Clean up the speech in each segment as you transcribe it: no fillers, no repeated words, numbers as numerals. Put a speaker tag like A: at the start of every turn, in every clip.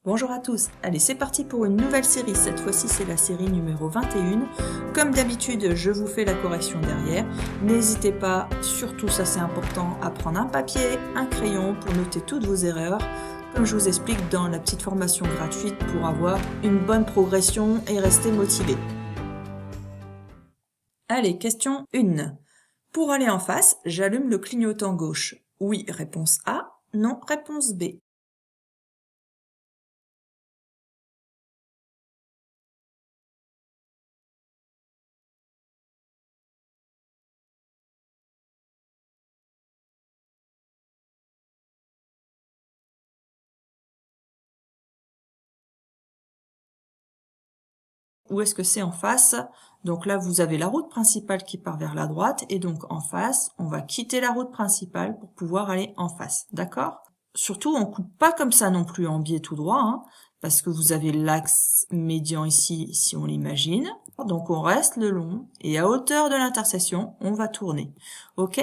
A: Bonjour à tous, allez c'est parti pour une nouvelle série, cette fois-ci c'est la série numéro 21. Comme d'habitude je vous fais la correction derrière, n'hésitez pas, surtout ça c'est important, à prendre un papier, un crayon pour noter toutes vos erreurs, comme je vous explique dans la petite formation gratuite pour avoir une bonne progression et rester motivé. Allez, question 1. Pour aller en face, j'allume le clignotant gauche. Oui, réponse A, non, réponse B. Où est-ce que c'est en face? Donc là, vous avez la route principale qui part vers la droite, et donc en face, on va quitter la route principale pour pouvoir aller en face, d'accord? Surtout, on coupe pas comme ça non plus en biais tout droit, hein, parce que vous avez l'axe médian ici, si on l'imagine. Donc on reste le long, et à hauteur de l'intersection, on va tourner, ok?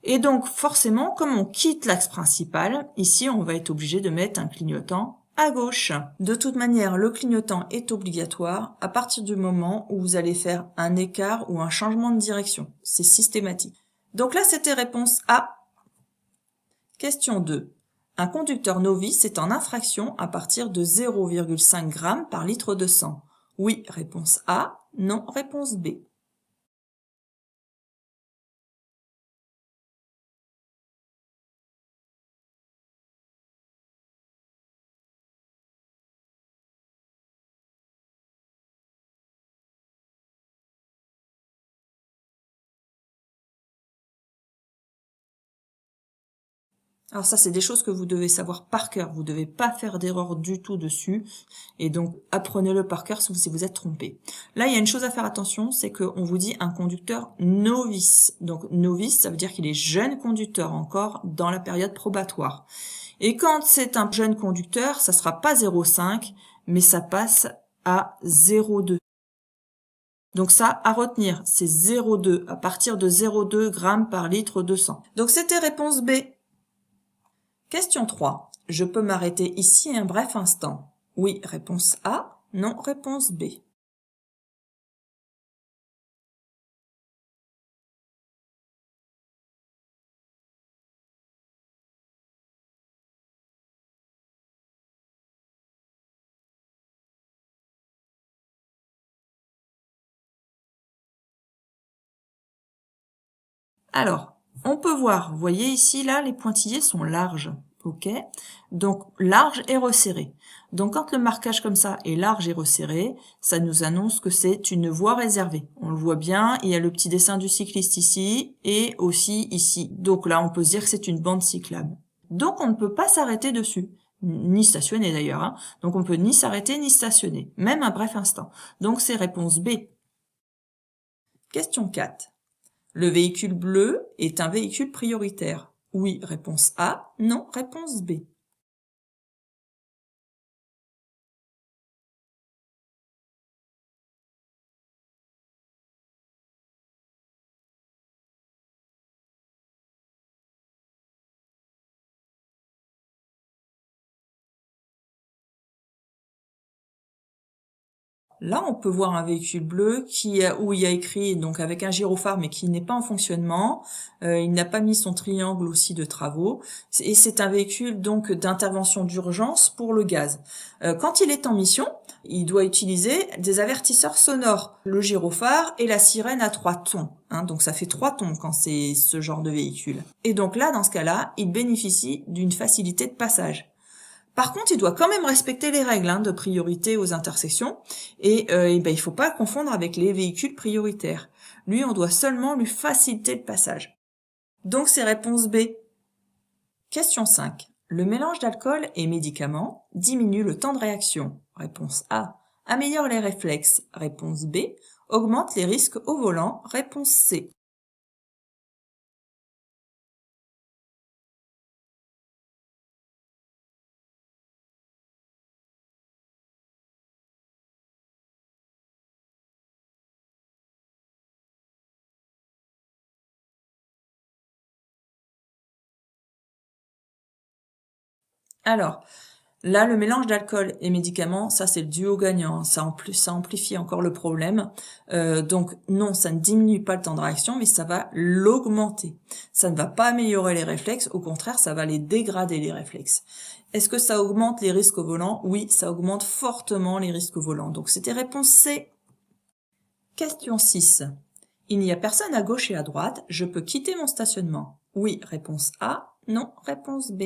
A: Et donc forcément, comme on quitte l'axe principal, ici, on va être obligé de mettre un clignotant à gauche. De toute manière, le clignotant est obligatoire à partir du moment où vous allez faire un écart ou un changement de direction. C'est systématique. Donc là, c'était réponse A. Question 2. Un conducteur novice est en infraction à partir de 0,5 g par litre de sang. Oui, réponse A. Non, réponse B. Alors ça, c'est des choses que vous devez savoir par cœur. Vous ne devez pas faire d'erreur du tout dessus. Et donc, apprenez-le par cœur si vous êtes trompé. Là, il y a une chose à faire attention, c'est qu'on vous dit un conducteur novice. Donc, novice, ça veut dire qu'il est jeune conducteur encore dans la période probatoire. Et quand c'est un jeune conducteur, ça sera pas 0,5, mais ça passe à 0,2. Donc ça, à retenir, c'est 0,2, à partir de 0,2 g par litre de sang. Donc c'était réponse B. Question 3. Je peux m'arrêter ici un bref instant. Oui, réponse A. Non, réponse B. Alors, on peut voir, vous voyez ici, là, les pointillés sont larges, ok? Donc, large et resserré. Donc, quand le marquage comme ça est large et resserré, ça nous annonce que c'est une voie réservée. On le voit bien, il y a le petit dessin du cycliste ici, et aussi ici. Donc là, on peut se dire que c'est une bande cyclable. Donc, on ne peut pas s'arrêter dessus, ni stationner d'ailleurs, hein. Donc, on peut ni s'arrêter ni stationner, même un bref instant. Donc, c'est réponse B. Question 4. Le véhicule bleu est un véhicule prioritaire. Oui, réponse A. Non, réponse B. Là, on peut voir un véhicule bleu où il y a écrit donc avec un gyrophare mais qui n'est pas en fonctionnement. Il n'a pas mis son triangle aussi de travaux. Et c'est un véhicule donc d'intervention d'urgence pour le gaz. Quand il est en mission, il doit utiliser des avertisseurs sonores, le gyrophare et la sirène à 3 tons. Donc ça fait 3 tons quand c'est ce genre de véhicule. Et donc là, dans ce cas-là, il bénéficie d'une facilité de passage. Par contre, il doit quand même respecter les règles de priorité aux intersections et il faut pas confondre avec les véhicules prioritaires. Lui, on doit seulement lui faciliter le passage. Donc c'est réponse B. Question 5. Le mélange d'alcool et médicaments diminue le temps de réaction. Réponse A. Améliore les réflexes. Réponse B. Augmente les risques au volant. Réponse C. Alors, Là, le mélange d'alcool et médicaments, ça c'est le duo gagnant, ça amplifie encore le problème. Donc non, ça ne diminue pas le temps de réaction, mais ça va l'augmenter. Ça ne va pas améliorer les réflexes, au contraire, ça va les dégrader les réflexes. Est-ce que ça augmente les risques au volant? Oui, ça augmente fortement les risques au volant. Donc c'était réponse C. Question 6. Il n'y a personne à gauche et à droite, je peux quitter mon stationnement. Oui, réponse A. Non, réponse B.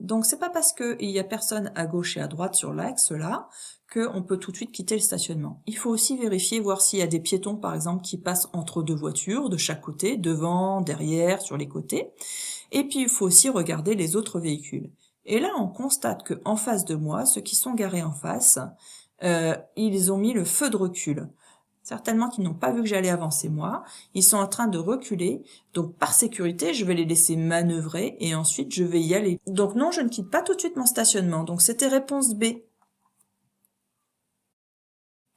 A: Donc c'est pas parce qu'il y a personne à gauche et à droite sur l'axe là qu'on peut tout de suite quitter le stationnement. Il faut aussi vérifier, voir s'il y a des piétons par exemple qui passent entre deux voitures de chaque côté, devant, derrière, sur les côtés. Et puis il faut aussi regarder les autres véhicules. Et là on constate que en face de moi, ceux qui sont garés en face, ils ont mis le feu de recul. Certainement qu'ils n'ont pas vu que j'allais avancer moi. Ils sont en train de reculer. Donc par sécurité, je vais les laisser manœuvrer et ensuite je vais y aller. Donc non, je ne quitte pas tout de suite mon stationnement. Donc c'était réponse B.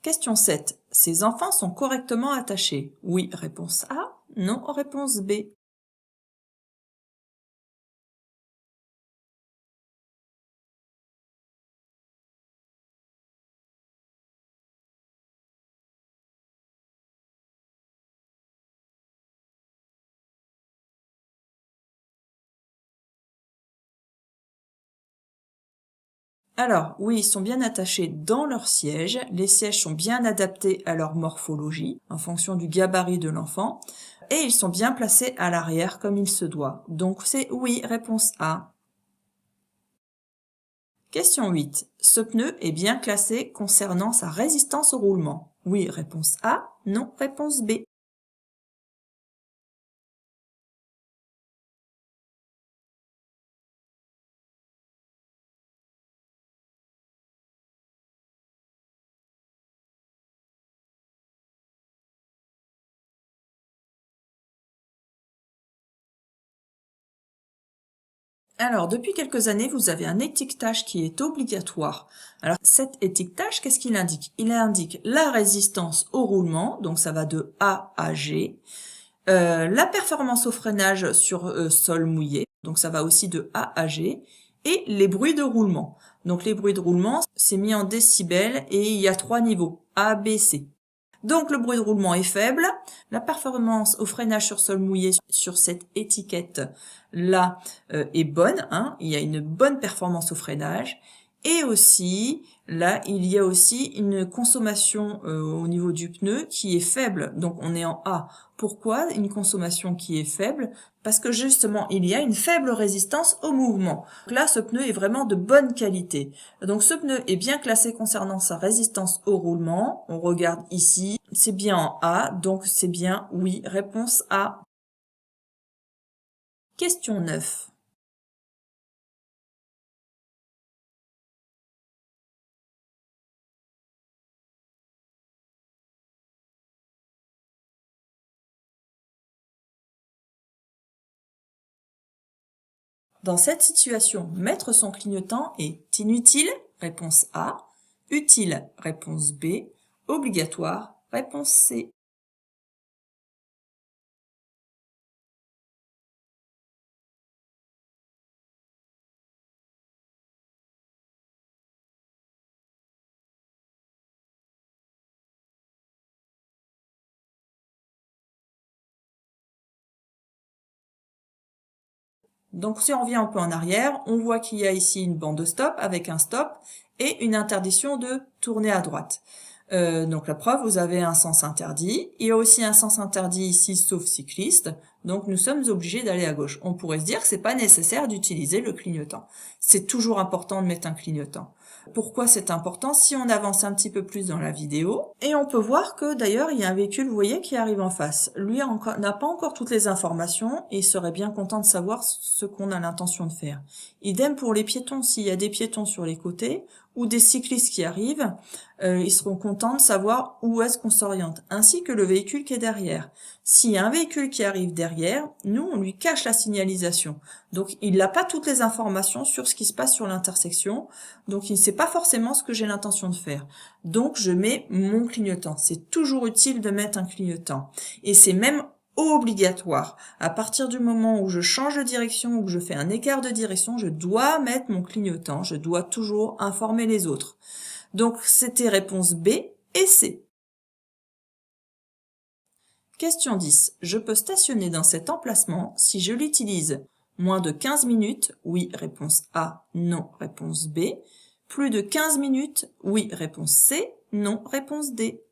A: Question 7. Ces enfants sont correctement attachés. Oui, réponse A. Non, réponse B. Alors, oui, ils sont bien attachés dans leur siège. Les sièges sont bien adaptés à leur morphologie, en fonction du gabarit de l'enfant. Et ils sont bien placés à l'arrière comme il se doit. Donc c'est oui, réponse A. Question 8. Ce pneu est bien classé concernant sa résistance au roulement. Oui, réponse A. Non, réponse B. Alors, depuis quelques années, vous avez un étiquetage qui est obligatoire. Alors, cet étiquetage, qu'est-ce qu'il indique? Il indique la résistance au roulement, donc ça va de A à G. La performance au freinage sur sol mouillé, donc ça va aussi de A à G. Et les bruits de roulement. Donc les bruits de roulement, c'est mis en décibels et il y a 3 niveaux, A, B, C. Donc le bruit de roulement est faible, la performance au freinage sur sol mouillé sur cette étiquette là est bonne, hein, il y a une bonne performance au freinage, et aussi là il y a aussi une consommation au niveau du pneu qui est faible, donc on est en A. Pourquoi une consommation qui est faible? Parce que justement il y a une faible résistance au mouvement. Donc là ce pneu est vraiment de bonne qualité. Donc ce pneu est bien classé concernant sa résistance au roulement. On regarde ici, c'est bien en A, donc c'est bien oui, réponse A. Question 9. Dans cette situation, mettre son clignotant est inutile, réponse A, utile, réponse B, obligatoire, réponse C. Donc si on revient un peu en arrière, on voit qu'il y a ici une bande de stop avec un stop et une interdiction de tourner à droite. Donc la preuve, vous avez un sens interdit. Il y a aussi un sens interdit ici, sauf cycliste. Donc nous sommes obligés d'aller à gauche. On pourrait se dire que c'est pas nécessaire d'utiliser le clignotant. C'est toujours important de mettre un clignotant. Pourquoi c'est important? Si on avance un petit peu plus dans la vidéo, et on peut voir que d'ailleurs il y a un véhicule, vous voyez, qui arrive en face. Lui n'a pas encore toutes les informations et serait bien content de savoir ce qu'on a l'intention de faire. Idem pour les piétons. S'il y a des piétons sur les côtés ou des cyclistes qui arrivent, ils seront contents de savoir où est-ce qu'on s'oriente, ainsi que le véhicule qui est derrière. S'il y a un véhicule qui arrive derrière, nous, on lui cache la signalisation. Donc, il n'a pas toutes les informations sur ce qui se passe sur l'intersection. Donc, il ne sait pas forcément ce que j'ai l'intention de faire. Donc, je mets mon clignotant. C'est toujours utile de mettre un clignotant. Et c'est même obligatoire. À partir du moment où je change de direction ou que je fais un écart de direction, je dois mettre mon clignotant. Je dois toujours informer les autres. Donc, c'était réponse B et C. Question 10. Je peux stationner dans cet emplacement si je l'utilise moins de 15 minutes, oui, réponse A, non, réponse B. Plus de 15 minutes, oui, réponse C, non, réponse D.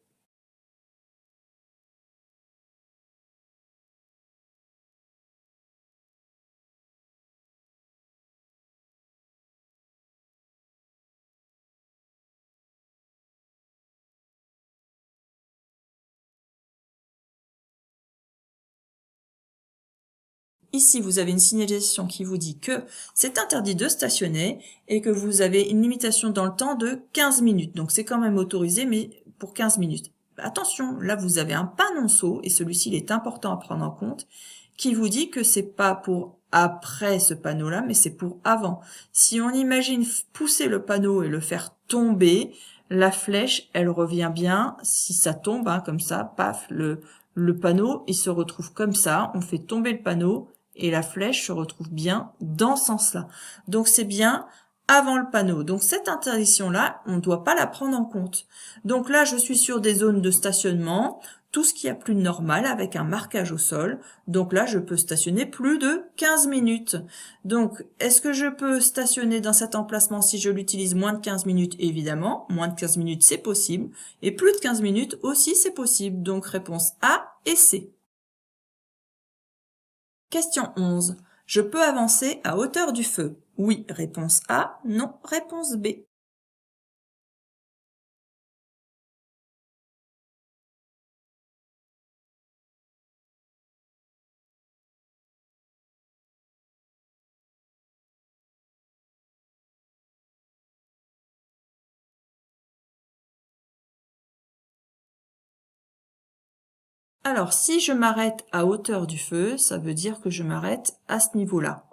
A: Ici, vous avez une signalisation qui vous dit que c'est interdit de stationner et que vous avez une limitation dans le temps de 15 minutes. Donc, c'est quand même autorisé, mais pour 15 minutes. Attention, là, vous avez un panonceau, et celui-ci, il est important à prendre en compte, qui vous dit que c'est pas pour après ce panneau-là, mais c'est pour avant. Si on imagine pousser le panneau et le faire tomber, la flèche, elle revient bien. Si ça tombe, hein, comme ça, paf, le panneau, il se retrouve comme ça. On fait tomber le panneau, et la flèche se retrouve bien dans ce sens-là. Donc c'est bien avant le panneau. Donc cette interdiction-là, on ne doit pas la prendre en compte. Donc là, je suis sur des zones de stationnement, tout ce qu'il y a plus de normal avec un marquage au sol. Donc là, je peux stationner plus de 15 minutes. Donc, est-ce que je peux stationner dans cet emplacement si je l'utilise moins de 15 minutes? Évidemment, moins de 15 minutes, c'est possible. Et plus de 15 minutes aussi, c'est possible. Donc réponse A et C. Question 11. Je peux avancer à hauteur du feu? Oui, réponse A. Non, réponse B. Alors, si je m'arrête à hauteur du feu, ça veut dire que je m'arrête à ce niveau-là.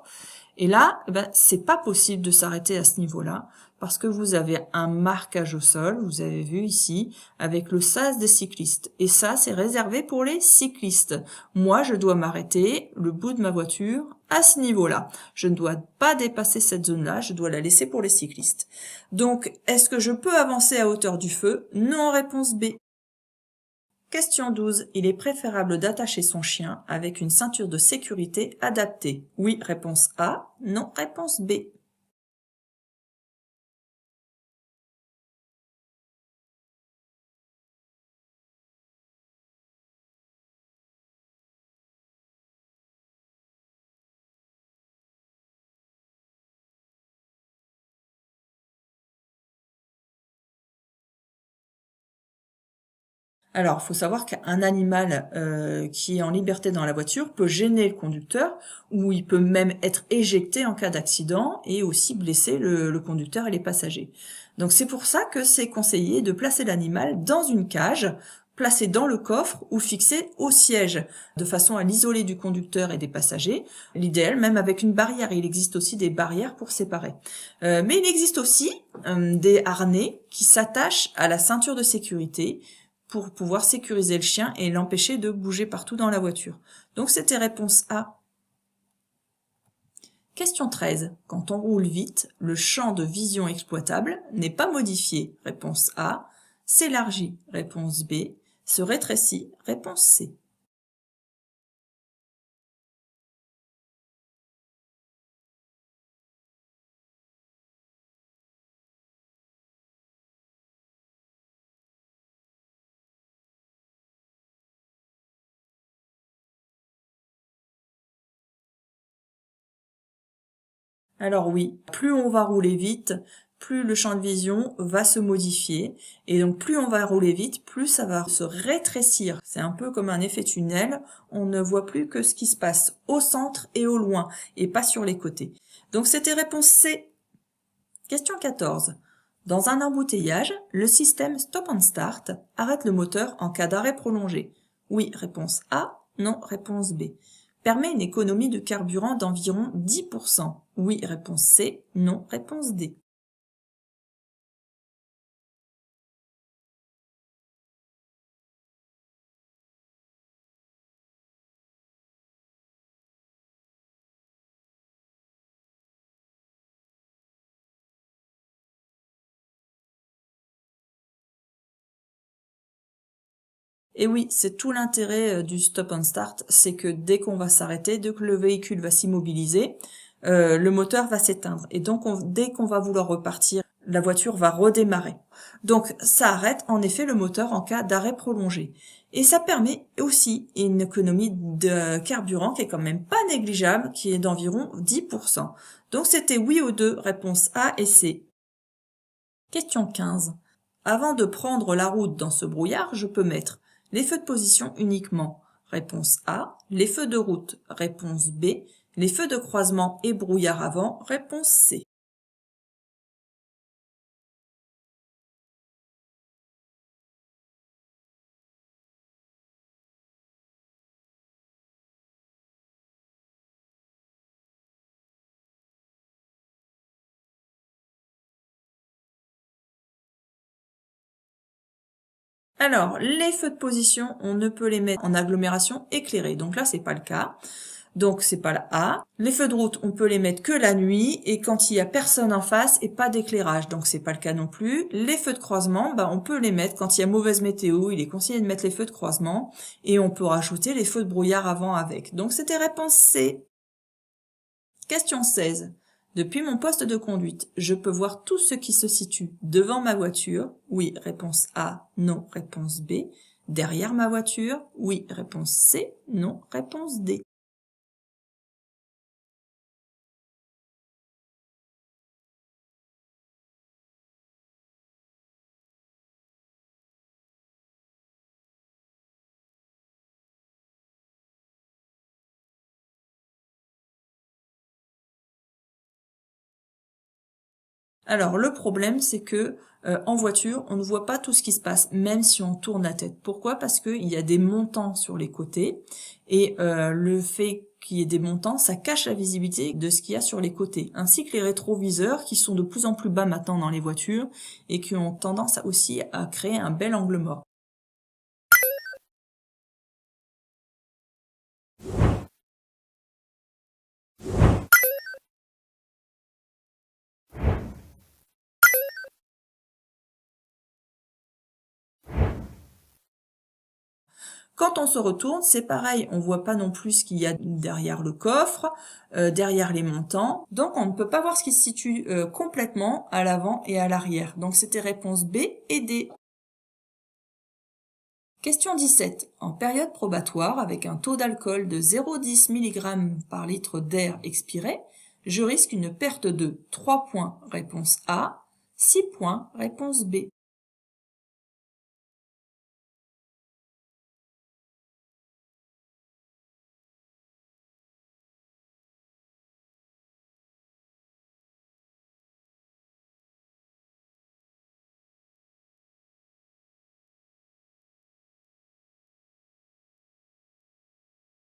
A: Et là, c'est pas possible de s'arrêter à ce niveau-là parce que vous avez un marquage au sol, vous avez vu ici, avec le sas des cyclistes. Et ça, c'est réservé pour les cyclistes. Moi, je dois m'arrêter le bout de ma voiture à ce niveau-là. Je ne dois pas dépasser cette zone-là, je dois la laisser pour les cyclistes. Donc, est-ce que je peux avancer à hauteur du feu? Non, réponse B. Question 12. Il est préférable d'attacher son chien avec une ceinture de sécurité adaptée. Oui, réponse A. Non, réponse B. Alors, il faut savoir qu'un animal qui est en liberté dans la voiture peut gêner le conducteur ou il peut même être éjecté en cas d'accident et aussi blesser le conducteur et les passagers. Donc c'est pour ça que c'est conseillé de placer l'animal dans une cage, placé dans le coffre ou fixé au siège, de façon à l'isoler du conducteur et des passagers. L'idéal, même avec une barrière. Il existe aussi des barrières pour séparer. Mais il existe aussi des harnais qui s'attachent à la ceinture de sécurité pour pouvoir sécuriser le chien et l'empêcher de bouger partout dans la voiture. Donc c'était réponse A. Question 13. Quand on roule vite, le champ de vision exploitable n'est pas modifié. Réponse A. S'élargit. Réponse B. Se rétrécit. Réponse C. Alors oui, plus on va rouler vite, plus le champ de vision va se modifier. Et donc plus on va rouler vite, plus ça va se rétrécir. C'est un peu comme un effet tunnel. On ne voit plus que ce qui se passe au centre et au loin, et pas sur les côtés. Donc c'était réponse C. Question 14. Dans un embouteillage, le système stop and start arrête le moteur en cas d'arrêt prolongé. Oui, réponse A. Non, réponse B. Permet une économie de carburant d'environ 10%. Oui, réponse C. Non, réponse D. Et oui, c'est tout l'intérêt du stop and start, c'est que dès qu'on va s'arrêter, dès que le véhicule va s'immobiliser, le moteur va s'éteindre. Et donc, dès qu'on va vouloir repartir, la voiture va redémarrer. Donc, ça arrête en effet le moteur en cas d'arrêt prolongé. Et ça permet aussi une économie de carburant qui est quand même pas négligeable, qui est d'environ 10%. Donc, c'était oui aux deux, réponse A et C. Question 15. Avant de prendre la route dans ce brouillard, je peux mettre les feux de position uniquement. Réponse A. Les feux de route. Réponse B. Les feux de croisement et brouillard avant. Réponse C. Alors, les feux de position, on ne peut les mettre en agglomération éclairée. Donc là, c'est pas le cas. Donc c'est pas la A. Les feux de route, on peut les mettre que la nuit et quand il y a personne en face et pas d'éclairage. Donc c'est pas le cas non plus. Les feux de croisement, on peut les mettre quand il y a mauvaise météo. Il est conseillé de mettre les feux de croisement et on peut rajouter les feux de brouillard avant avec. Donc c'était réponse C. Question 16. Depuis mon poste de conduite, je peux voir tout ce qui se situe devant ma voiture. Oui, réponse A. Non, réponse B. Derrière ma voiture. Oui, réponse C. Non, réponse D. Alors, le problème, c'est que en voiture, on ne voit pas tout ce qui se passe, même si on tourne la tête. Pourquoi? Parce qu'il y a des montants sur les côtés, et le fait qu'il y ait des montants, ça cache la visibilité de ce qu'il y a sur les côtés, ainsi que les rétroviseurs, qui sont de plus en plus bas maintenant dans les voitures, et qui ont tendance aussi à créer un bel angle mort. Quand on se retourne, c'est pareil, on voit pas non plus ce qu'il y a derrière le coffre, derrière les montants, donc on ne peut pas voir ce qui se situe complètement à l'avant et à l'arrière. Donc c'était réponse B et D. Question 17. En période probatoire, avec un taux d'alcool de 0,10 mg par litre d'air expiré, je risque une perte de 3 points, réponse A, 6 points, réponse B.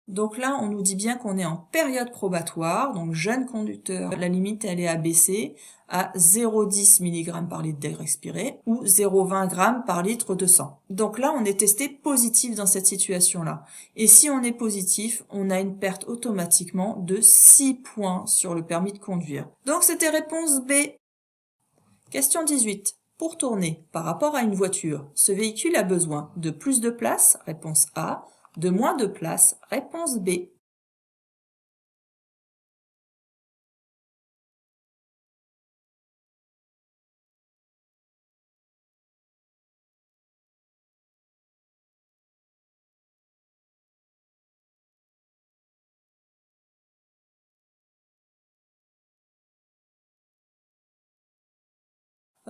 A: Donc là, on nous dit bien qu'on est en période probatoire, donc jeune conducteur, la limite elle est abaissée à 0,10 mg par litre d'air expiré ou 0,20 g par litre de sang. Donc là, on est testé positif dans cette situation-là. Et si on est positif, on a une perte automatiquement de 6 points sur le permis de conduire. Donc c'était réponse B. Question 18. Pour tourner par rapport à une voiture, ce véhicule a besoin de plus de place, réponse A, de moins de place, réponse B.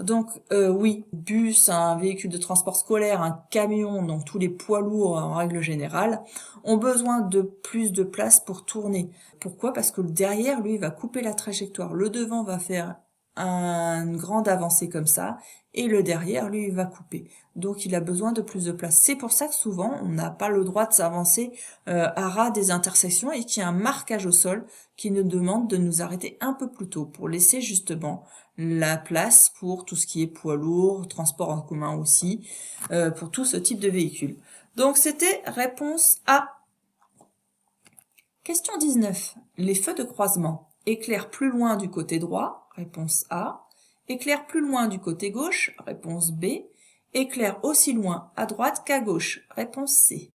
A: Donc oui, bus, un véhicule de transport scolaire, un camion, donc tous les poids lourds en règle générale, ont besoin de plus de place pour tourner. Pourquoi? Parce que le derrière, lui, va couper la trajectoire. Le devant va faire une grande avancée comme ça, et le derrière, lui, il va couper. Donc, il a besoin de plus de place. C'est pour ça que souvent, on n'a pas le droit de s'avancer à ras des intersections et qu'il y a un marquage au sol qui nous demande de nous arrêter un peu plus tôt pour laisser justement la place pour tout ce qui est poids lourd, transport en commun aussi, pour tout ce type de véhicule. Donc, c'était réponse A. Question 19. Les feux de croisement éclairent plus loin du côté droit, réponse A. Éclairent plus loin du côté gauche, réponse B. Éclairent aussi loin à droite qu'à gauche, réponse C.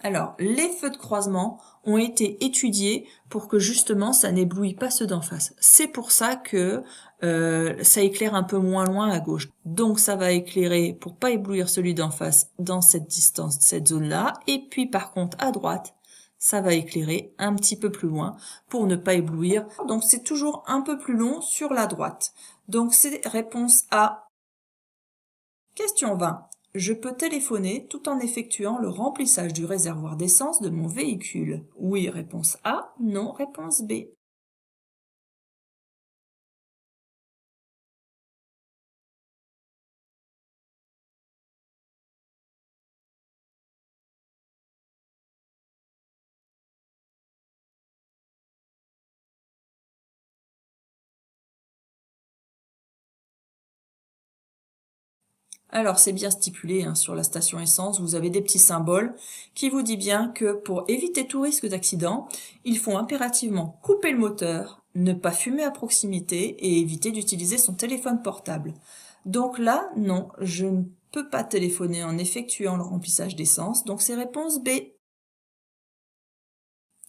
A: Alors, les feux de croisement ont été étudiés pour que justement ça n'éblouit pas ceux d'en face. C'est pour ça que ça éclaire un peu moins loin à gauche. Donc ça va éclairer pour pas éblouir celui d'en face dans cette distance, cette zone-là. Et puis par contre à droite, ça va éclairer un petit peu plus loin pour ne pas éblouir. Donc c'est toujours un peu plus long sur la droite. Donc c'est réponse A. Question 20. Je peux téléphoner tout en effectuant le remplissage du réservoir d'essence de mon véhicule. Oui, réponse A. Non, réponse B. Alors, c'est bien stipulé sur la station essence, vous avez des petits symboles qui vous disent bien que pour éviter tout risque d'accident, il faut impérativement couper le moteur, ne pas fumer à proximité et éviter d'utiliser son téléphone portable. Donc là, non, je ne peux pas téléphoner en effectuant le remplissage d'essence, donc c'est réponse B.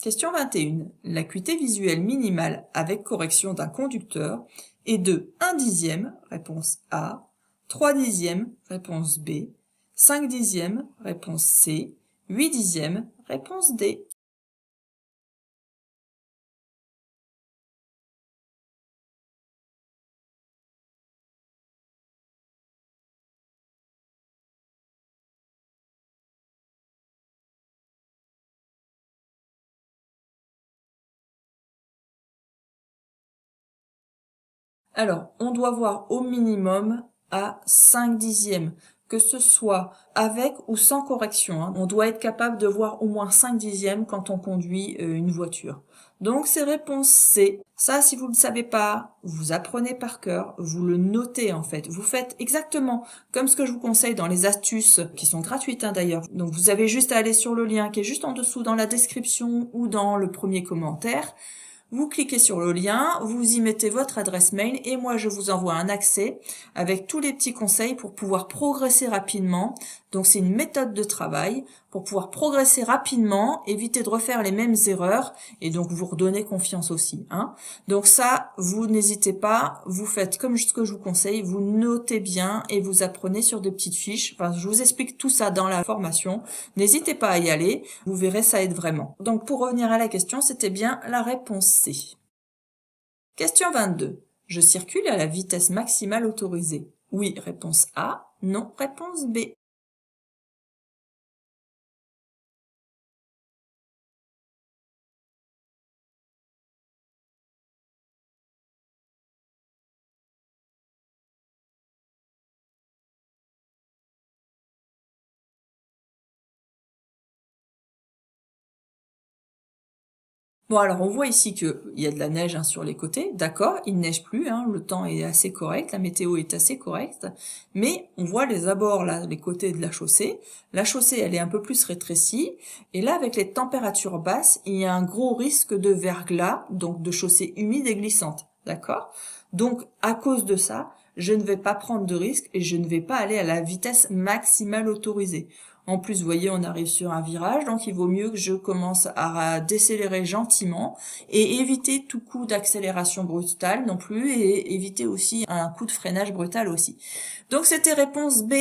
A: Question 21. L'acuité visuelle minimale avec correction d'un conducteur est de 1/10, réponse A, 3/10, réponse B, 5/10, réponse C, 8/10, réponse D. Alors, on doit voir au minimum à 5/10, que ce soit avec ou sans correction. On doit être capable de voir au moins 5/10 quand on conduit une voiture. Donc, c'est réponse C. Ça, si vous ne le savez pas, vous apprenez par cœur, vous le notez en fait. Vous faites exactement comme ce que je vous conseille dans les astuces, qui sont gratuites d'ailleurs. Donc, vous avez juste à aller sur le lien qui est juste en dessous dans la description ou dans le premier commentaire. Vous cliquez sur le lien, vous y mettez votre adresse mail et moi je vous envoie un accès avec tous les petits conseils pour pouvoir progresser rapidement. Donc c'est une méthode de travail pour pouvoir progresser rapidement, éviter de refaire les mêmes erreurs et donc vous redonner confiance aussi. Donc ça, vous n'hésitez pas, vous faites comme ce que je vous conseille, vous notez bien et vous apprenez sur des petites fiches. Enfin, je vous explique tout ça dans la formation. N'hésitez pas à y aller, vous verrez, ça aide vraiment. Donc pour revenir à la question, c'était bien la réponse C. Question 22. Je circule à la vitesse maximale autorisée. Oui, réponse A. Non, réponse B. Bon, alors on voit ici qu'il y a de la neige sur les côtés, d'accord, il ne neige plus, le temps est assez correct, la météo est assez correcte, mais on voit les abords, là, les côtés de la chaussée. La chaussée, elle est un peu plus rétrécie, et là, avec les températures basses, il y a un gros risque de verglas, donc de chaussée humide et glissante, d'accord? Donc, à cause de ça, je ne vais pas prendre de risque et je ne vais pas aller à la vitesse maximale autorisée. En plus, vous voyez, on arrive sur un virage, donc il vaut mieux que je commence à décélérer gentiment et éviter tout coup d'accélération brutale non plus et éviter aussi un coup de freinage brutal aussi. Donc c'était réponse B.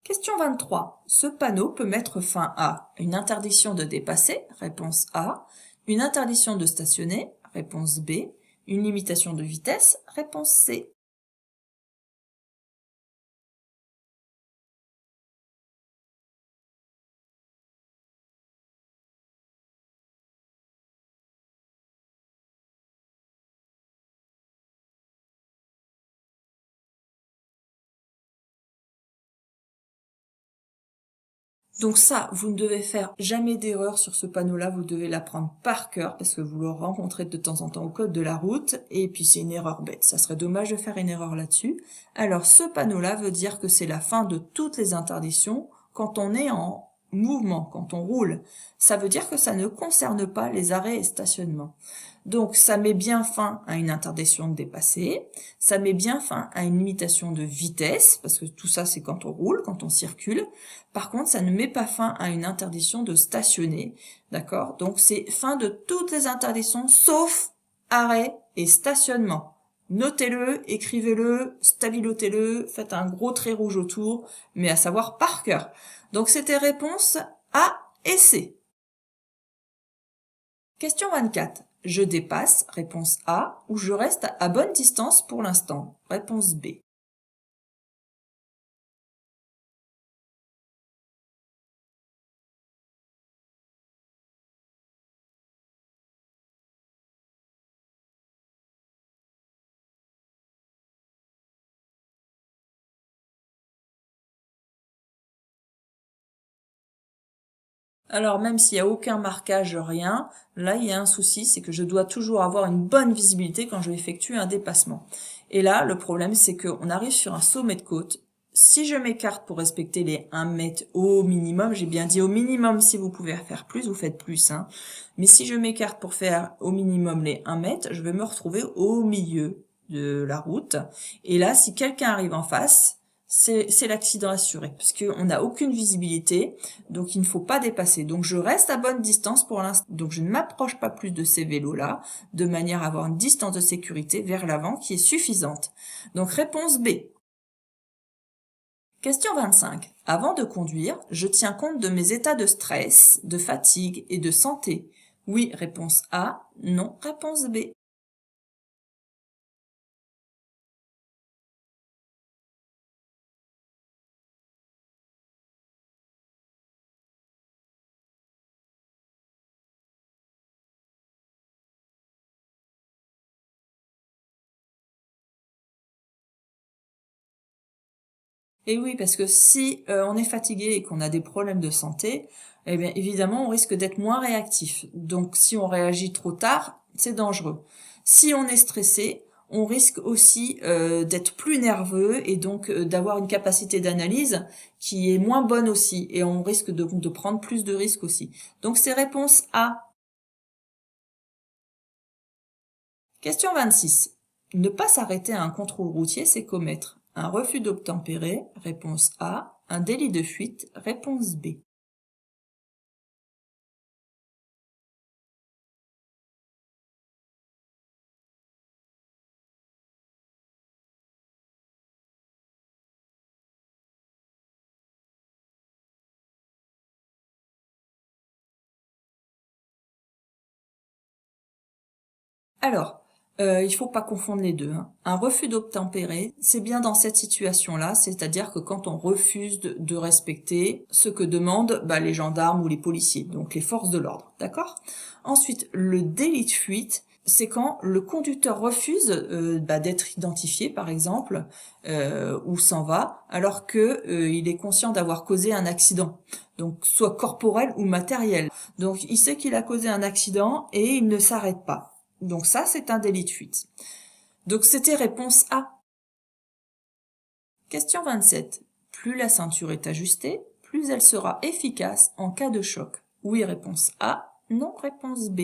A: Question 23. Ce panneau peut mettre fin à une interdiction de dépasser, réponse A, une interdiction de stationner, réponse B, une limitation de vitesse, réponse C. Donc ça, vous ne devez faire jamais d'erreur sur ce panneau-là, vous devez l'apprendre par cœur parce que vous le rencontrez de temps en temps au code de la route et puis c'est une erreur bête. Ça serait dommage de faire une erreur là-dessus. Alors ce panneau-là veut dire que c'est la fin de toutes les interdictions quand on est en mouvement, quand on roule. Ça veut dire que ça ne concerne pas les arrêts et stationnements. Donc ça met bien fin à une interdiction de dépasser, ça met bien fin à une limitation de vitesse, parce que tout ça c'est quand on roule, quand on circule. Par contre, ça ne met pas fin à une interdiction de stationner, d'accord? Donc c'est fin de toutes les interdictions sauf arrêt et stationnement. Notez-le, écrivez-le, stabilotez-le, faites un gros trait rouge autour, mais à savoir par cœur. Donc c'était réponse A et C. Question 24. Je dépasse, réponse A, ou je reste à bonne distance pour l'instant, réponse B. Alors même s'il n'y a aucun marquage, rien, là il y a un souci, c'est que je dois toujours avoir une bonne visibilité quand je effectue un dépassement. Et là, le problème c'est qu'on arrive sur un sommet de côte. Si je m'écarte pour respecter les 1 mètre au minimum, j'ai bien dit au minimum, si vous pouvez faire plus, vous faites plus, hein. Mais si je m'écarte pour faire au minimum les 1 mètre, je vais me retrouver au milieu de la route. Et là, si quelqu'un arrive en face, c'est l'accident assuré, parce qu'on n'a aucune visibilité, donc il ne faut pas dépasser. Donc je reste à bonne distance pour l'instant, donc je ne m'approche pas plus de ces vélos-là, de manière à avoir une distance de sécurité vers l'avant qui est suffisante. Donc réponse B. Question 25. Avant de conduire, je tiens compte de mes états de stress, de fatigue et de santé. Oui, réponse A. Non, réponse B. Et oui, parce que si on est fatigué et qu'on a des problèmes de santé, eh bien évidemment on risque d'être moins réactif. Donc si on réagit trop tard, c'est dangereux. Si on est stressé, on risque aussi d'être plus nerveux et donc d'avoir une capacité d'analyse qui est moins bonne aussi. Et on risque de prendre plus de risques aussi. Donc c'est réponse A. Question 26. Ne pas s'arrêter à un contrôle routier, c'est commettre un refus d'obtempérer, réponse A, un délit de fuite, réponse B. Alors, il faut pas confondre les deux, hein. Un refus d'obtempérer, c'est bien dans cette situation-là, c'est-à-dire que quand on refuse de respecter ce que demandent les gendarmes ou les policiers, donc les forces de l'ordre, d'accord? Ensuite, le délit de fuite, c'est quand le conducteur refuse d'être identifié, par exemple, ou s'en va, alors que il est conscient d'avoir causé un accident, donc soit corporel ou matériel. Donc il sait qu'il a causé un accident et il ne s'arrête pas. Donc ça, c'est un délit de fuite. Donc c'était réponse A. Question 27. Plus la ceinture est ajustée, plus elle sera efficace en cas de choc. Oui, réponse A. Non, réponse B.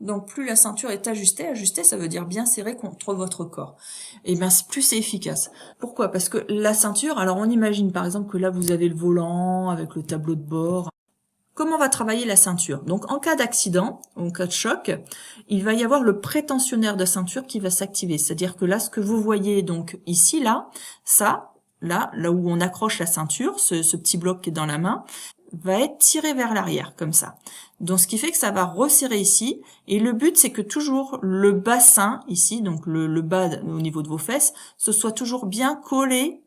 A: Donc plus la ceinture est ajustée ça veut dire bien serrée contre votre corps. Et bien plus c'est efficace. Pourquoi? Parce que la ceinture, alors on imagine par exemple que là vous avez le volant avec le tableau de bord. Comment va travailler la ceinture? Donc en cas d'accident, en cas de choc, il va y avoir le prétensionnaire de ceinture qui va s'activer. C'est-à-dire que là, ce que vous voyez donc ici, là, ça, là où on accroche la ceinture, ce petit bloc qui est dans la main, va être tiré vers l'arrière, comme ça. Donc ce qui fait que ça va resserrer ici, et le but c'est que toujours le bassin ici, donc le bas au niveau de vos fesses, ce soit toujours bien collé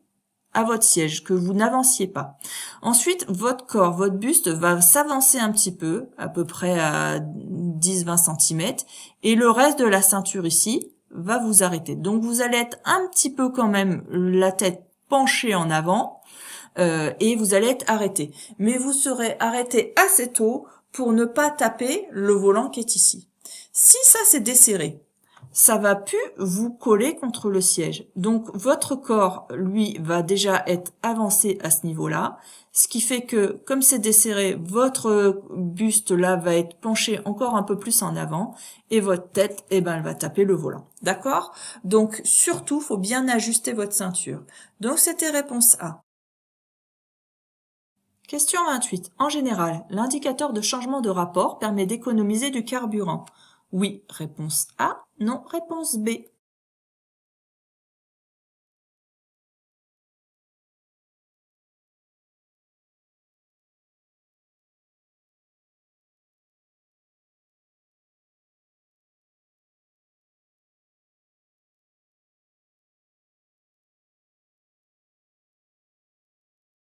A: à votre siège, que vous n'avanciez pas. Ensuite, votre corps, votre buste va s'avancer un petit peu, à peu près à 10-20 cm, et le reste de la ceinture ici va vous arrêter. Donc vous allez être un petit peu quand même la tête penchée en avant, et vous allez être arrêté. Mais vous serez arrêté assez tôt pour ne pas taper le volant qui est ici. Si ça c'est desserré, ça va plus vous coller contre le siège. Donc votre corps, lui, va déjà être avancé à ce niveau-là, ce qui fait que, comme c'est desserré, votre buste là va être penché encore un peu plus en avant, et votre tête, eh ben, elle va taper le volant. D'accord? Donc surtout, faut bien ajuster votre ceinture. Donc c'était réponse A. Question 28. En général, l'indicateur de changement de rapport permet d'économiser du carburant. Oui, réponse A. Non, réponse B.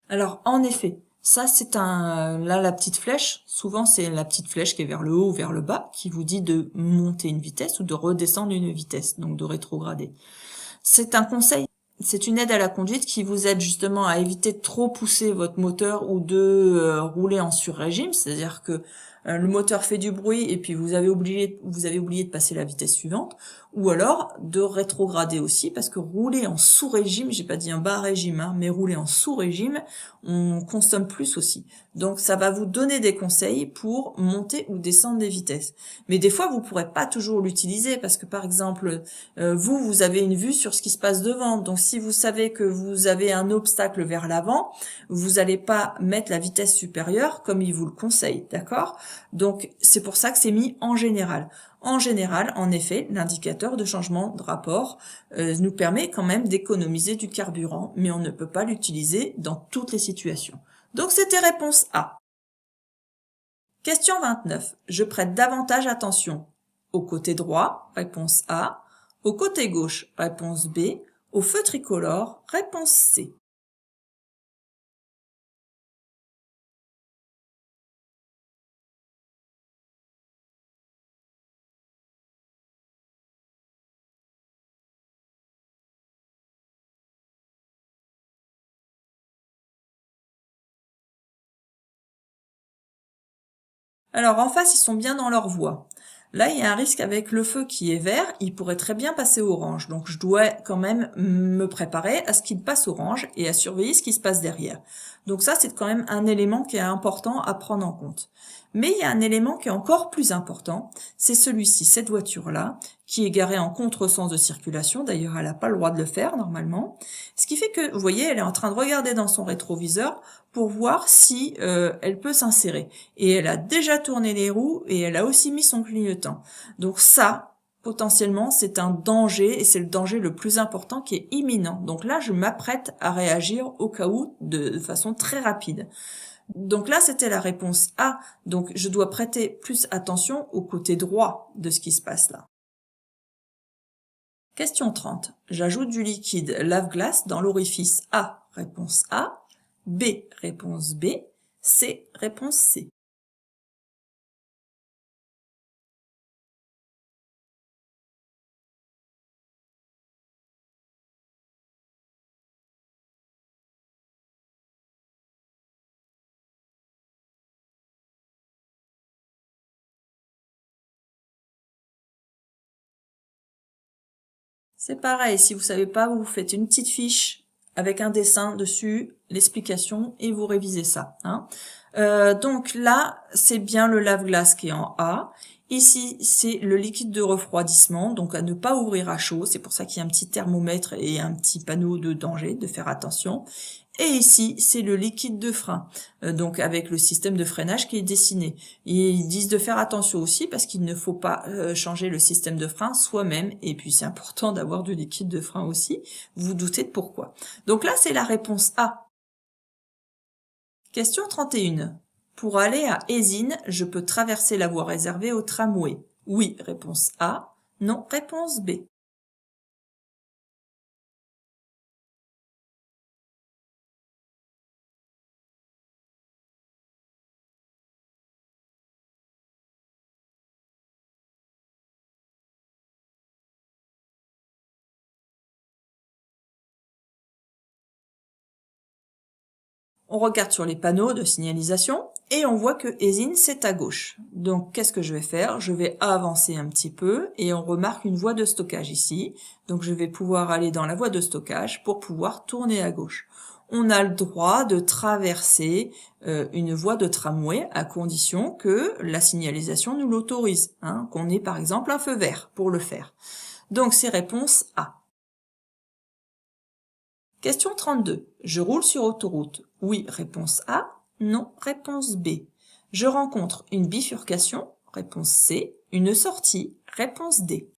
A: Alors, en effet, ça c'est là la petite flèche, souvent c'est la petite flèche qui est vers le haut ou vers le bas, qui vous dit de monter une vitesse ou de redescendre une vitesse, donc de rétrograder. C'est un conseil, c'est une aide à la conduite qui vous aide justement à éviter de trop pousser votre moteur ou de rouler en sur-régime, c'est-à-dire que le moteur fait du bruit et puis vous avez oublié de passer la vitesse suivante, ou alors de rétrograder aussi, parce que rouler en sous-régime, j'ai pas dit un bas régime, hein, mais rouler en sous-régime, on consomme plus aussi. Donc ça va vous donner des conseils pour monter ou descendre des vitesses. Mais des fois, vous pourrez pas toujours l'utiliser, parce que par exemple, vous avez une vue sur ce qui se passe devant. Donc si vous savez que vous avez un obstacle vers l'avant, vous n'allez pas mettre la vitesse supérieure comme il vous le conseille, d'accord? Donc c'est pour ça que c'est mis en général. En général, en effet, l'indicateur de changement de rapport nous permet quand même d'économiser du carburant, mais on ne peut pas l'utiliser dans toutes les situations. Donc c'était réponse A. Question 29. Je prête davantage attention au côté droit, réponse A, au côté gauche, réponse B, au feu tricolore, réponse C. Alors en face, ils sont bien dans leur voie. Là, il y a un risque avec le feu qui est vert, il pourrait très bien passer orange. Donc je dois quand même me préparer à ce qu'il passe orange et à surveiller ce qui se passe derrière. Donc ça, c'est quand même un élément qui est important à prendre en compte. Mais il y a un élément qui est encore plus important, c'est celui-ci, cette voiture-là, qui est garée en contresens de circulation. D'ailleurs, elle n'a pas le droit de le faire normalement. Ce qui fait que, vous voyez, elle est en train de regarder dans son rétroviseur pour voir si elle peut s'insérer. Et elle a déjà tourné les roues et elle a aussi mis son clignotant. Donc ça, potentiellement, c'est un danger et c'est le danger le plus important qui est imminent. Donc là, je m'apprête à réagir au cas où de façon très rapide. Donc là, c'était la réponse A. Donc je dois prêter plus attention au côté droit de ce qui se passe là. Question 30. J'ajoute du liquide lave-glace dans l'orifice A. Réponse A. B. Réponse B. C. Réponse C. C'est pareil, si vous savez pas, vous faites une petite fiche avec un dessin dessus, l'explication, et vous révisez ça. Hein. Donc là, c'est bien le lave-glace qui est en A. Ici, c'est le liquide de refroidissement, donc à ne pas ouvrir à chaud. C'est pour ça qu'il y a un petit thermomètre et un petit panneau de danger, de faire attention. Et ici, c'est le liquide de frein, donc avec le système de freinage qui est dessiné. Et ils disent de faire attention aussi parce qu'il ne faut pas changer le système de frein soi-même. Et puis, c'est important d'avoir du liquide de frein aussi. Vous vous doutez de pourquoi. Donc là, c'est la réponse A. Question 31. Pour aller à Eysines, je peux traverser la voie réservée au tramway. Oui, réponse A. Non, réponse B. On regarde sur les panneaux de signalisation et on voit que Eysines, c'est à gauche. Donc, qu'est-ce que je vais faire? Je vais avancer un petit peu et on remarque une voie de stockage ici. Donc, je vais pouvoir aller dans la voie de stockage pour pouvoir tourner à gauche. On a le droit de traverser une voie de tramway à condition que la signalisation nous l'autorise, qu'on ait par exemple un feu vert pour le faire. Donc, c'est réponse A. Question 32. Je roule sur autoroute. Oui, réponse A. Non, réponse B. Je rencontre une bifurcation. Réponse C. Une sortie. Réponse D.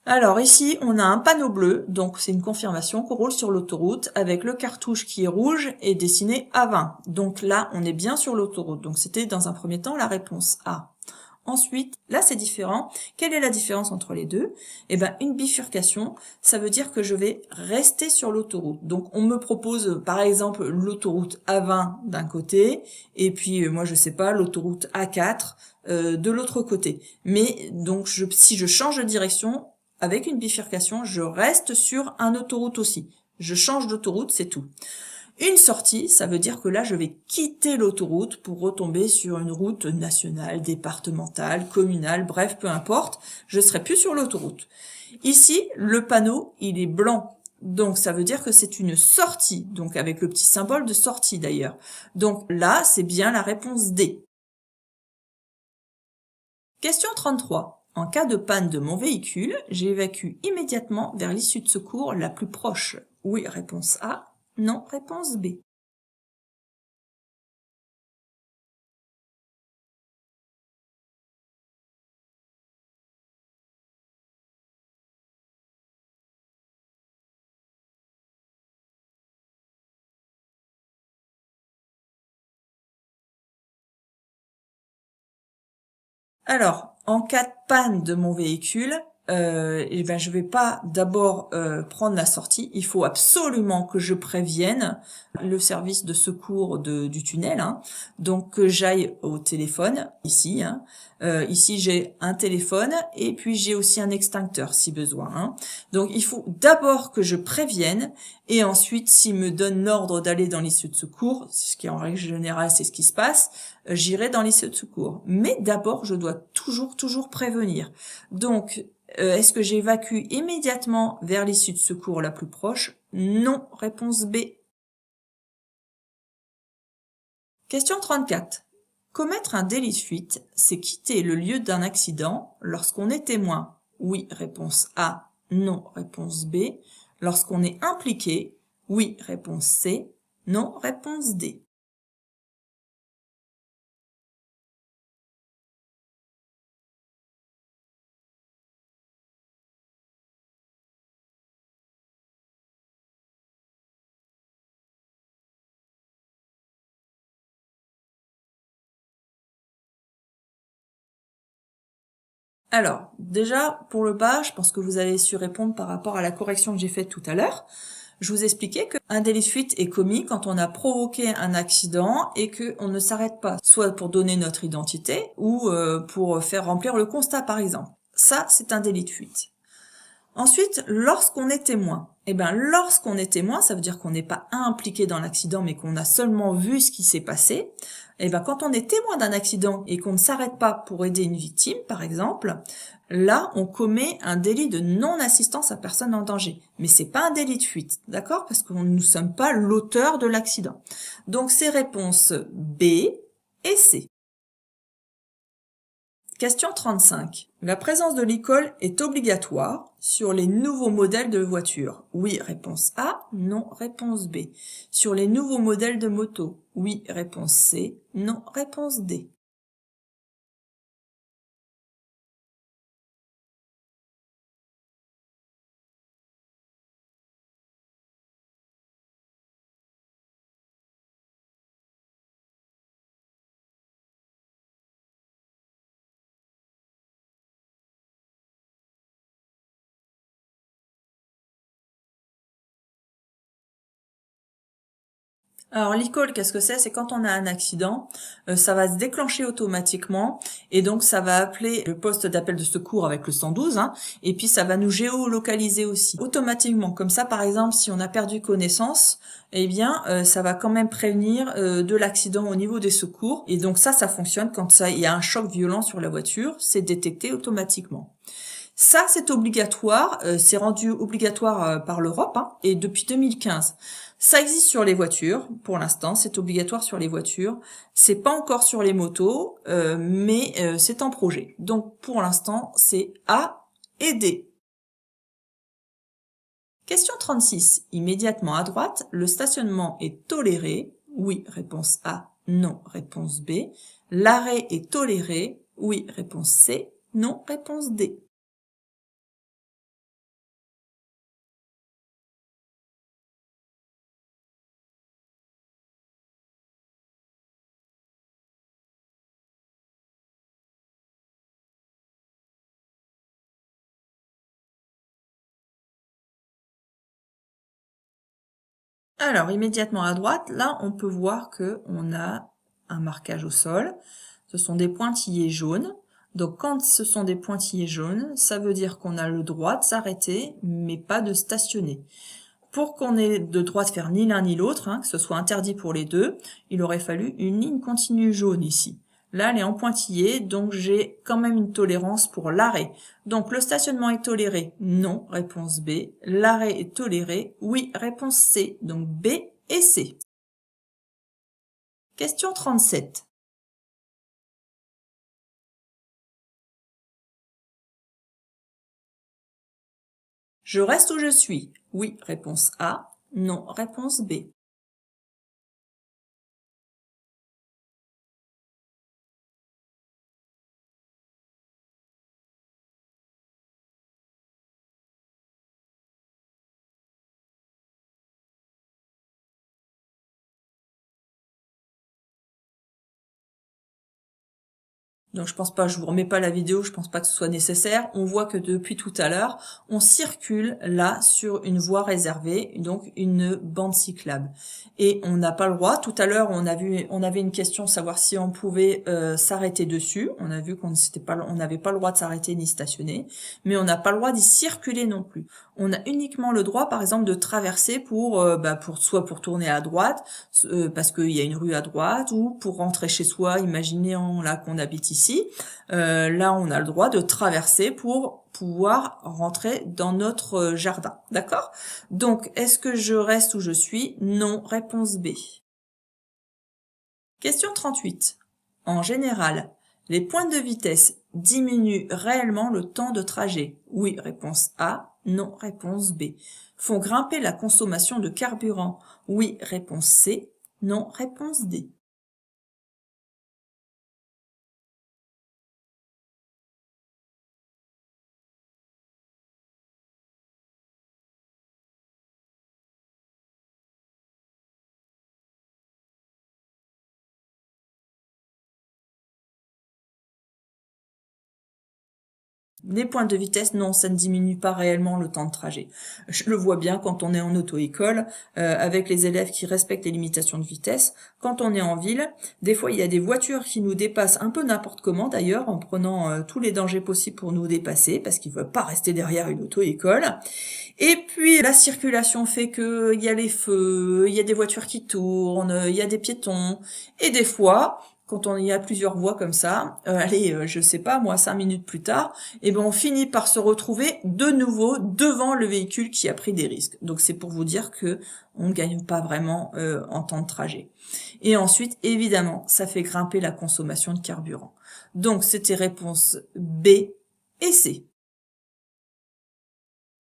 A: Alors ici, on a un panneau bleu, donc c'est une confirmation qu'on roule sur l'autoroute avec le cartouche qui est rouge et dessiné à 20. Donc là, on est bien sur l'autoroute. Donc c'était dans un premier temps la réponse A. Ensuite, là c'est différent. Quelle est la différence entre les deux? Eh ben, une bifurcation, ça veut dire que je vais rester sur l'autoroute. Donc on me propose par exemple l'autoroute A20 d'un côté et puis moi je sais pas, l'autoroute A4 de l'autre côté. Mais donc si je change de direction, avec une bifurcation, je reste sur un autoroute aussi. Je change d'autoroute, c'est tout. Une sortie, ça veut dire que là, je vais quitter l'autoroute pour retomber sur une route nationale, départementale, communale, bref, peu importe. Je serai plus sur l'autoroute. Ici, le panneau, il est blanc. Donc, ça veut dire que c'est une sortie. Donc, avec le petit symbole de sortie d'ailleurs. Donc là, c'est bien la réponse D. Question 33. En cas de panne de mon véhicule, j'évacue immédiatement vers l'issue de secours la plus proche. Oui, réponse A. Non, réponse B. Alors, en cas de panne de mon véhicule, eh ben, je vais pas d'abord prendre la sortie. Il faut absolument que je prévienne le service de secours du tunnel. Donc, que j'aille au téléphone, ici. Ici, j'ai un téléphone et puis j'ai aussi un extincteur si besoin. Donc, il faut d'abord que je prévienne et ensuite, s'il me donne l'ordre d'aller dans l'issue de secours, ce qui en règle générale, c'est ce qui se passe, j'irai dans l'issue de secours. Mais d'abord, je dois toujours prévenir. Donc, est-ce que j'évacue immédiatement vers l'issue de secours la plus proche? Non. Réponse B. Question 34. Commettre un délit de fuite, c'est quitter le lieu d'un accident lorsqu'on est témoin. Oui, réponse A. Non, réponse B. Lorsqu'on est impliqué. Oui, réponse C. Non, réponse D. Alors, déjà, pour le bas, je pense que vous avez su répondre par rapport à la correction que j'ai faite tout à l'heure. Je vous expliquais qu'un délit de fuite est commis quand on a provoqué un accident et qu'on ne s'arrête pas, soit pour donner notre identité ou pour faire remplir le constat, par exemple. Ça, c'est un délit de fuite. Ensuite, lorsqu'on est témoin, eh ben, lorsqu'on est témoin, ça veut dire qu'on n'est pas impliqué dans l'accident, mais qu'on a seulement vu ce qui s'est passé. Eh ben, quand on est témoin d'un accident et qu'on ne s'arrête pas pour aider une victime, par exemple, là, on commet un délit de non-assistance à personne en danger. Mais c'est pas un délit de fuite, d'accord? Parce que nous ne sommes pas l'auteur de l'accident. Donc, c'est réponses B et C. Question 35. La présence de l'école est obligatoire sur les nouveaux modèles de voitures. Oui, réponse A. Non, réponse B. Sur les nouveaux modèles de moto. Oui, réponse C. Non, réponse D. Alors l'e-call, qu'est-ce que c'est? C'est quand on a un accident, ça va se déclencher automatiquement et donc ça va appeler le poste d'appel de secours avec le 112, hein, et puis ça va nous géolocaliser aussi automatiquement. Comme ça, par exemple, si on a perdu connaissance, eh bien ça va quand même prévenir de l'accident au niveau des secours. Et donc ça fonctionne quand il y a un choc violent sur la voiture, c'est détecté automatiquement. Ça, c'est obligatoire, c'est rendu obligatoire par l'Europe, hein, et depuis 2015. Ça existe sur les voitures, pour l'instant, c'est obligatoire sur les voitures. C'est pas encore sur les motos, mais c'est en projet. Donc pour l'instant, c'est A et D. Question 36. Immédiatement à droite, le stationnement est toléré. Oui, réponse A. Non, réponse B. L'arrêt est toléré. Oui, réponse C. Non, réponse D. Alors, immédiatement à droite, là, on peut voir que on a un marquage au sol. Ce sont des pointillés jaunes. Donc, quand ce sont des pointillés jaunes, ça veut dire qu'on a le droit de s'arrêter, mais pas de stationner. Pour qu'on ait le droit de faire ni l'un ni l'autre, hein, que ce soit interdit pour les deux, il aurait fallu une ligne continue jaune ici. Là, elle est en pointillé, donc j'ai quand même une tolérance pour l'arrêt. Donc, le stationnement est toléré? Non, réponse B. L'arrêt est toléré? Oui, réponse C. Donc, B et C. Question 37. Je reste où je suis? Oui, réponse A. Non, réponse B. Donc je pense pas, je vous remets pas la vidéo, je pense pas que ce soit nécessaire. On voit que depuis tout à l'heure, on circule là sur une voie réservée, donc une bande cyclable. Et on n'a pas le droit. Tout à l'heure, on avait une question, savoir si on pouvait s'arrêter dessus. On a vu on n'avait pas le droit de s'arrêter ni stationner, mais on n'a pas le droit d'y circuler non plus. On a uniquement le droit, par exemple, de traverser soit pour tourner à droite, parce qu'il y a une rue à droite, ou pour rentrer chez soi, imaginons là qu'on habite ici, là on a le droit de traverser pour pouvoir rentrer dans notre jardin, d'accord? Donc, est-ce que je reste où je suis? Non, réponse B. Question 38. En général, les pointes de vitesse diminuent réellement le temps de trajet? Oui, réponse A. Non, réponse B. Font grimper la consommation de carburant? Oui, réponse C. Non, réponse D. Les pointes de vitesse, non, ça ne diminue pas réellement le temps de trajet. Je le vois bien quand on est en auto-école, avec les élèves qui respectent les limitations de vitesse. Quand on est en ville, des fois, il y a des voitures qui nous dépassent un peu n'importe comment, d'ailleurs, en prenant tous les dangers possibles pour nous dépasser, parce qu'ils ne veulent pas rester derrière une auto-école. Et puis, la circulation fait que il y a les feux, il y a des voitures qui tournent, il y a des piétons, et des fois, quand on y a plusieurs voies comme ça, je sais pas, moi, 5 minutes plus tard, eh ben, on finit par se retrouver de nouveau devant le véhicule qui a pris des risques. Donc, c'est pour vous dire que on ne gagne pas vraiment en temps de trajet. Et ensuite, évidemment, ça fait grimper la consommation de carburant. Donc, c'était réponse B et C.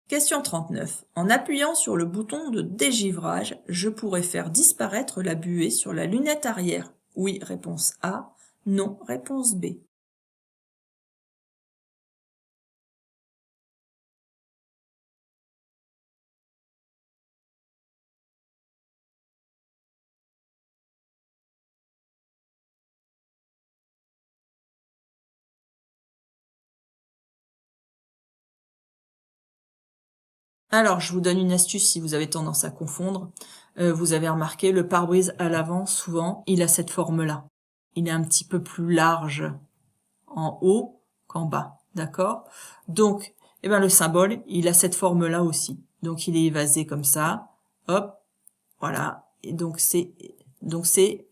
A: Question 39. En appuyant sur le bouton de dégivrage, je pourrais faire disparaître la buée sur la lunette arrière. Oui, réponse A. Non, réponse B. Alors, je vous donne une astuce si vous avez tendance à confondre. Vous avez remarqué, le pare-brise à l'avant, souvent, il a cette forme-là. Il est un petit peu plus large en haut qu'en bas, d'accord? Donc, le symbole, il a cette forme-là aussi. Donc, il est évasé comme ça. Hop, voilà. Et donc, c'est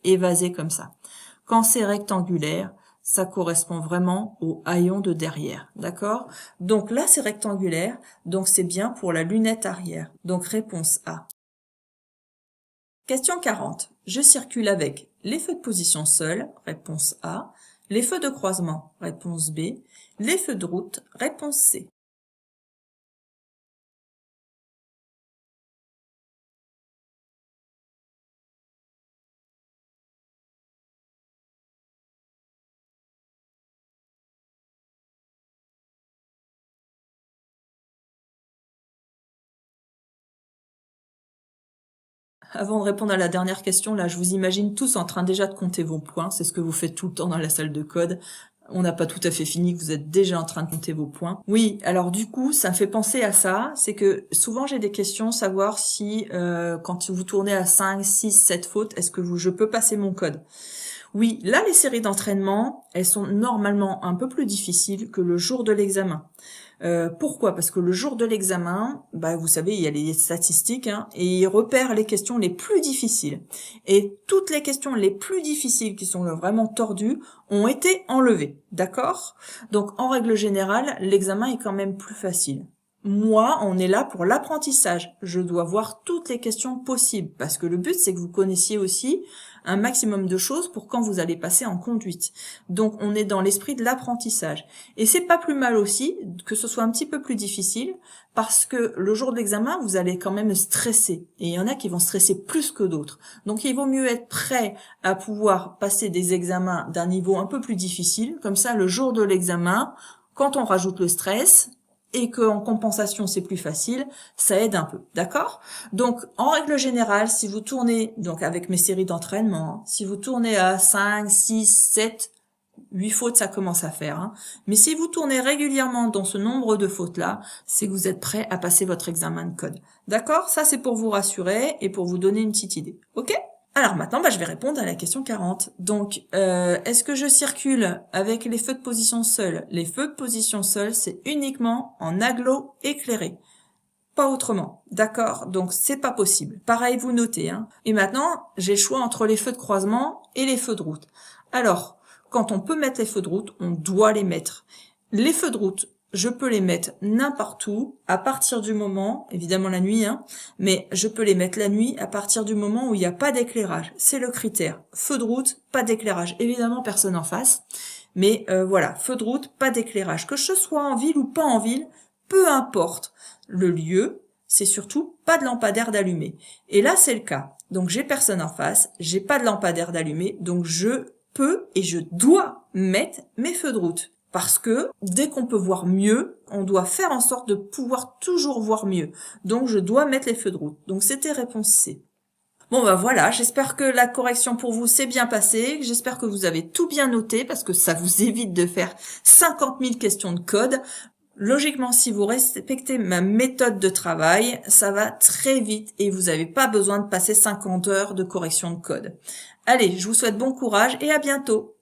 A: évasé comme ça. Quand c'est rectangulaire, ça correspond vraiment au haillon de derrière, d'accord? Donc là, c'est rectangulaire, donc c'est bien pour la lunette arrière. Donc réponse A. Question 40. Je circule avec les feux de position seule, réponse A, les feux de croisement, réponse B, les feux de route, réponse C. Avant de répondre à la dernière question, là, je vous imagine tous en train déjà de compter vos points. C'est ce que vous faites tout le temps dans la salle de code. On n'a pas tout à fait fini, que vous êtes déjà en train de compter vos points. Oui, alors du coup, ça me fait penser à ça. C'est que souvent, j'ai des questions, savoir si, quand vous tournez à 5, 6, 7 fautes, est-ce que je peux passer mon code? Oui, là, les séries d'entraînement, elles sont normalement un peu plus difficiles que le jour de l'examen. Pourquoi? Parce que le jour de l'examen, vous savez, il y a les statistiques, hein, et ils repèrent les questions les plus difficiles. Et toutes les questions les plus difficiles, qui sont vraiment tordues, ont été enlevées, d'accord? Donc, en règle générale, l'examen est quand même plus facile. Moi, on est là pour l'apprentissage. Je dois voir toutes les questions possibles, parce que le but, c'est que vous connaissiez aussi un maximum de choses pour quand vous allez passer en conduite. Donc, on est dans l'esprit de l'apprentissage. Et c'est pas plus mal aussi que ce soit un petit peu plus difficile, parce que le jour de l'examen, vous allez quand même stresser. Et il y en a qui vont stresser plus que d'autres. Donc, il vaut mieux être prêt à pouvoir passer des examens d'un niveau un peu plus difficile. Comme ça, le jour de l'examen, quand on rajoute le stress, et qu'en compensation c'est plus facile, ça aide un peu, d'accord? Donc, en règle générale, si vous tournez, donc avec mes séries d'entraînement, si vous tournez à 5, 6, 7, 8 fautes, ça commence à faire, hein. Mais si vous tournez régulièrement dans ce nombre de fautes-là, c'est que vous êtes prêt à passer votre examen de code. D'accord? Ça, c'est pour vous rassurer et pour vous donner une petite idée. Ok? Alors maintenant, je vais répondre à la question 40. Donc, est-ce que je circule avec les feux de position seule? Les feux de position seule, c'est uniquement en agglo éclairé. Pas autrement. D'accord? Donc, c'est pas possible. Pareil, vous notez, hein. Et maintenant, j'ai le choix entre les feux de croisement et les feux de route. Alors, quand on peut mettre les feux de route, on doit les mettre. Les feux de route, je peux les mettre n'importe où, à partir du moment, évidemment la nuit, hein, mais je peux les mettre la nuit à partir du moment où il n'y a pas d'éclairage. C'est le critère. Feu de route, pas d'éclairage. Évidemment, personne en face. Mais voilà, feu de route, pas d'éclairage. Que je sois en ville ou pas en ville, peu importe le lieu, c'est surtout pas de lampadaire d'allumé. Et là, c'est le cas. Donc, j'ai personne en face, j'ai pas de lampadaire d'allumé, donc je peux et je dois mettre mes feux de route. Parce que dès qu'on peut voir mieux, on doit faire en sorte de pouvoir toujours voir mieux. Donc, je dois mettre les feux de route. Donc, c'était réponse C. Bon bah voilà, j'espère que la correction pour vous s'est bien passée, j'espère que vous avez tout bien noté parce que ça vous évite de faire 50 000 questions de code. Logiquement, si vous respectez ma méthode de travail, ça va très vite et vous n'avez pas besoin de passer 50 heures de correction de code. Allez, je vous souhaite bon courage et à bientôt.